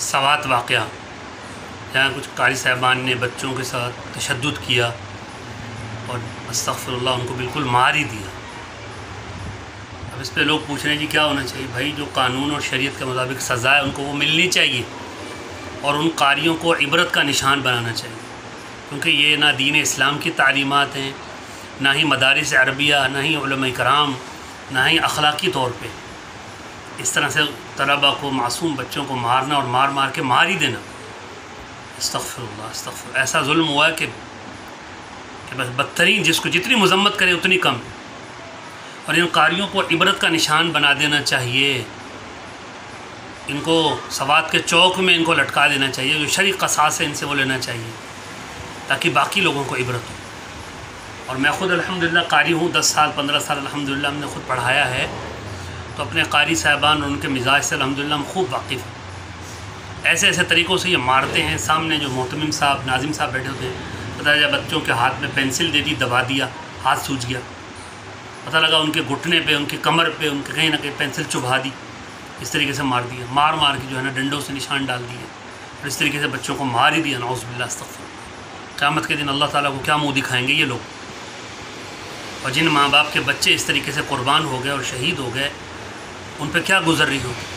سوات واقعہ، جہاں کچھ قاری صاحبان نے بچوں کے ساتھ تشدد کیا اور استغفر اللہ ان کو بالکل مار ہی دیا۔ اب اس پہ لوگ پوچھ رہے ہیں جی کیا ہونا چاہیے؟ بھائی جو قانون اور شریعت کے مطابق سزا ہے ان کو وہ ملنی چاہیے، اور ان قاریوں کو عبرت کا نشان بنانا چاہیے، کیونکہ یہ نہ دین اسلام کی تعلیمات ہیں، نہ ہی مدارس عربیہ، نہ ہی علماء کرام، نہ ہی اخلاقی طور پہ اس طرح سے طلباء کو، معصوم بچوں کو مارنا اور مار کے مار ہی دینا۔ استغفر اللہ، استغفر اللہ۔ ایسا ظلم ہوا ہے کہ بس بدترین، جس کو جتنی مذمت کرے اتنی کم، اور ان قاریوں کو عبرت کا نشان بنا دینا چاہیے۔ ان کو سوات کے چوک میں ان کو لٹکا دینا چاہیے، جو شرعی قصاص ہے ان سے وہ لینا چاہیے، تاکہ باقی لوگوں کو عبرت ہو۔ اور میں خود الحمدللہ قاری ہوں، 10 سال 15 سال الحمدللہ ہم نے خود پڑھایا ہے، تو اپنے قاری صاحبان اور ان کے مزاج سے الحمدللہ ہم خوب واقف ہیں۔ ایسے ایسے طریقوں سے یہ مارتے ہیں۔ سامنے جو محتمم صاحب، ناظم صاحب بیٹھے ہوتے ہیں، پتہ چلا بچوں کے ہاتھ میں پینسل دے دی، دبا دیا، ہاتھ سوج گیا، پتہ لگا ان کے گھٹنے پہ، ان کی کمر پہ، ان کے کہیں نہ کہیں پینسل چبھا دی، اس طریقے سے مار دیا، مار کے جو ہے نا ڈنڈوں سے نشان ڈال دیے، اور اس طریقے سے بچوں کو مار ہی دیا۔ نعوذ باللہ، استغفر اللہ۔ قیامت کے دن اللہ تعالیٰ کو کیا منہ دکھائیں گے یہ لوگ؟ اور جن ماں باپ کے بچے اس طریقے سے قربان ہو گئے اور شہید ہو گئے، ان پہ کیا گزر رہی ہوگی؟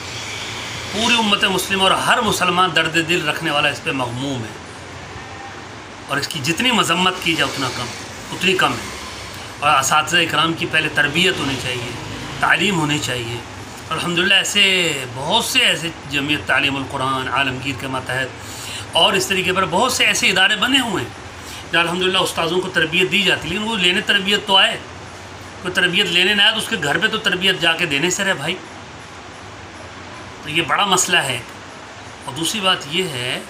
پوری امت مسلمہ اور ہر مسلمان درد دل رکھنے والا اس پہ مغموم ہے، اور اس کی جتنی مذمت کی جائے اتنی کم ہے۔ اور اساتذہ اکرام کی پہلے تربیت ہونی چاہیے، تعلیم ہونی چاہیے۔ الحمدللہ ایسے بہت سے ایسے جمعیت تعلیم القرآن عالمگیر کے ماتحت اور اس طریقے پر بہت سے ایسے ادارے بنے ہوئے ہیں جہاں الحمدللہ استاذوں کو تربیت دی جاتی ہے، لیکن وہ لینے تربیت تو آئے، کوئی تربیت لینے نہ آئے تو اس کے گھر پہ تو تربیت جا کے دینے سے رہے بھائی۔ تو یہ بڑا مسئلہ ہے۔ اور دوسری بات یہ ہے،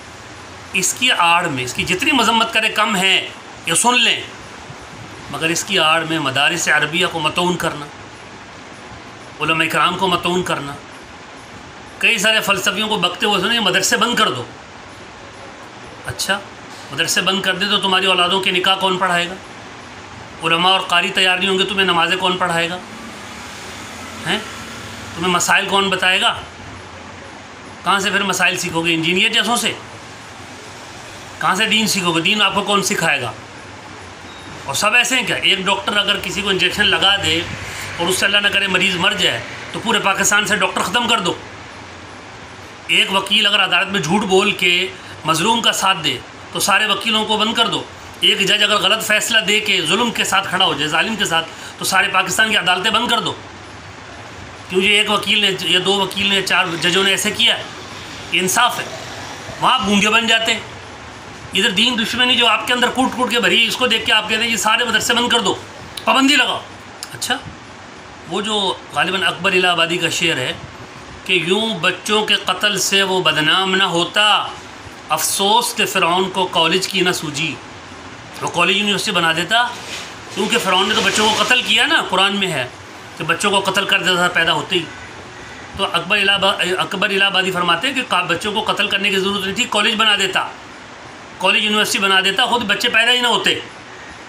اس کی آڑ میں، اس کی جتنی مذمت کرے کم ہے، یہ سن لیں، مگر اس کی آڑ میں مدارس عربیہ کو متعون کرنا، علماء کرام کو متعون کرنا، کئی سارے فلسفیوں کو بکتے ہوئے سنیں مدرسے بند کر دو۔ اچھا، مدرسے بند کر دے تو تمہاری اولادوں کے نکاح کون پڑھائے گا؟ علماء اور قاری تیار نہیں ہوں گے، تمہیں نمازیں کون پڑھائے گا؟ ہیں؟ تمہیں مسائل کون بتائے گا؟ کہاں سے پھر مسائل سیکھو گے؟ انجینئر جیسوں سے؟ کہاں سے دین سیکھو گے؟ دین آپ کو کون سکھائے گا؟ اور سب ایسے ہیں کیا؟ ایک ڈاکٹر اگر کسی کو انجیکشن لگا دے اور اس سے اللہ نہ کرے مریض مر جائے تو پورے پاکستان سے ڈاکٹر ختم کر دو۔ ایک وکیل اگر عدالت میں جھوٹ بول کے مظلوم کا ساتھ دے تو سارے وکیلوں کو بند کر دو۔ ایک جج اگر غلط فیصلہ دے کے ظلم کے ساتھ کھڑا ہو جائے، ظالم کے ساتھ، تو سارے پاکستان کی عدالتیں بند کر دو۔ کیوں یہ ایک وکیل نے یا دو وکیل نے، چار ججوں نے ایسے کیا ہے؟ یہ انصاف ہے؟ وہاں آپ گونگے بن جاتے ہیں۔ ادھر دین دشمنی جو آپ کے اندر کوٹ کے بھری، اس کو دیکھ کے آپ کہتے ہیں یہ سارے مدرسے بند کر دو، پابندی لگاؤ۔ اچھا، وہ جو غالباً اکبر الہ آبادی کا شعر ہے کہ یوں بچوں کے قتل سے وہ بدنام نہ ہوتا، افسوس کہ فرعون کو کالج کی نہ سوجی۔ وہ کالج یونیورسٹی بنا دیتا، کیونکہ فرعون نے تو بچوں کو قتل کیا نا، قرآن میں ہے کہ بچوں کو قتل کر دیتا تھا پیدا ہوتے ہی۔ تو اکبر الہ آبادی فرماتے ہیں کہ بچوں کو قتل کرنے کی ضرورت نہیں تھی، کالج بنا دیتا، کالج یونیورسٹی بنا دیتا، خود بچے پیدا ہی نہ ہوتے،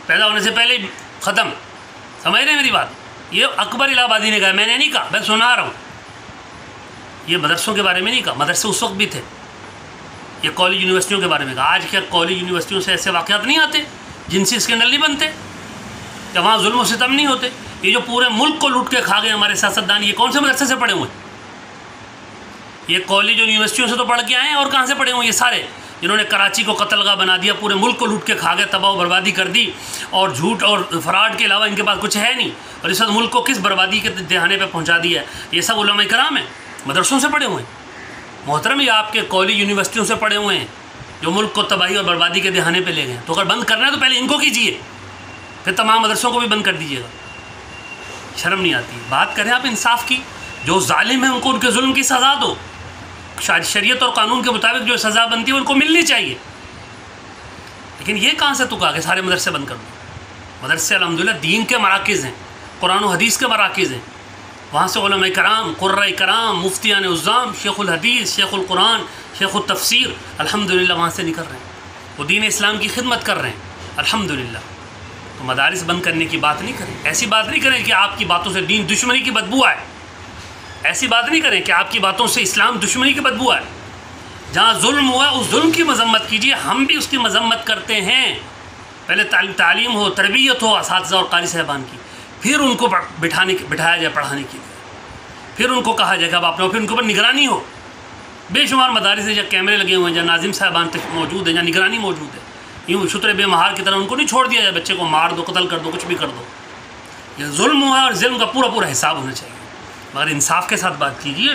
پیدا ہونے سے پہلے ہی ختم۔ سمجھ رہے ہیں میری بات؟ یہ اکبر الہ آبادی نے کہا، میں نے نہیں کہا، میں سنا رہا ہوں۔ یہ مدرسوں کے بارے میں نہیں کہا، مدرسے اس وقت بھی تھے، یہ کالج یونیورسٹیوں کے بارے میں کہا۔ آج کیا کالج یونیورسٹیوں سے ایسے واقعات نہیں آتے؟ جنسی اسکینڈل نہیں بنتے؟ کہ وہاں ظلم و ستم نہیں ہوتے؟ یہ جو پورے ملک کو لوٹ کے کھا گئے ہمارے سیاستدان، یہ کون سے مدرسے سے پڑھے ہوئے ہیں؟ یہ کالج اور یونیورسٹیوں سے تو پڑھ کے آئے ہیں، اور کہاں سے پڑھے ہوئے ہیں؟ یہ سارے جنہوں نے کراچی کو قتل گاہ بنا دیا، پورے ملک کو لوٹ کے کھا گئے، تباہ و بربادی کر دی، اور جھوٹ اور فراڈ کے علاوہ ان کے پاس کچھ ہے نہیں، اور اس وقت ملک کو کس بربادی کے دہانے پہ پہنچا دیا ہے۔ یہ سب علماء کرام ہیں، مدرسوں سے پڑھے ہوئے ہیں۔ محترم، یہ آپ کے کالج یونیورسٹیوں سے پڑھے ہوئے ہیں جو ملک کو تباہی اور بربادی کے دہانے پہ لے گئے ہیں۔ تو اگر بند کرنا ہے تو پہلے ان کو کیجیے، پھر تمام مدرسوں کو بھی بند کر دیجیے گا۔ شرم نہیں آتی؟ بات کریں آپ انصاف کی، جو ظالم ہیں ان کو ان کے ظلم کی سزا دو، شریعت اور قانون کے مطابق جو سزا بنتی ہے ان کو ملنی چاہیے۔ لیکن یہ کہاں سے تکا کہ سارے مدرسے بند کر دو؟ مدرسے الحمدللہ دین کے مراکز ہیں، قرآن و حدیث کے مراکز ہیں، وہاں سے علماء کرام، قرۂ کرام، مفتیان عظام، شیخ الحدیث، شیخ القرآن، شیخ التفسیر الحمدللہ وہاں سے نکل رہے ہیں، وہ دین اسلام کی خدمت کر رہے ہیں الحمدللہ۔ تو مدارس بند کرنے کی بات نہیں کریں، ایسی بات نہیں کریں کہ آپ کی باتوں سے دین دشمنی کی بدبو آئے، ایسی بات نہیں کریں کہ آپ کی باتوں سے اسلام دشمنی کی بدبو آئے۔ جہاں ظلم ہوا اس ظلم کی مذمت کیجیے، ہم بھی اس کی مذمت کرتے ہیں۔ پہلے تعلیم ہو، تربیت ہو اساتذہ اور قاری صاحبان کی، پھر ان کو بٹھایا جائے پڑھانے کے لیے، پھر ان کو کہا جائے کہ اب آپ نے، پھر ان کے اوپر نگرانی ہو۔ بے شمار مدارس ہیں جہاں کیمرے لگے ہوئے ہیں، جہاں ناظم صاحبان موجود ہیں، جہاں نگرانی موجود ہے، یوں شتر بے مہار کی طرح ان کو نہیں چھوڑ دیا جائے، بچے کو مار دو، قتل کر دو، کچھ بھی کر دو۔ یہ ظلم ہوا اور ظلم کا پورا حساب ہونا چاہیے، مگر انصاف کے ساتھ بات کیجیے۔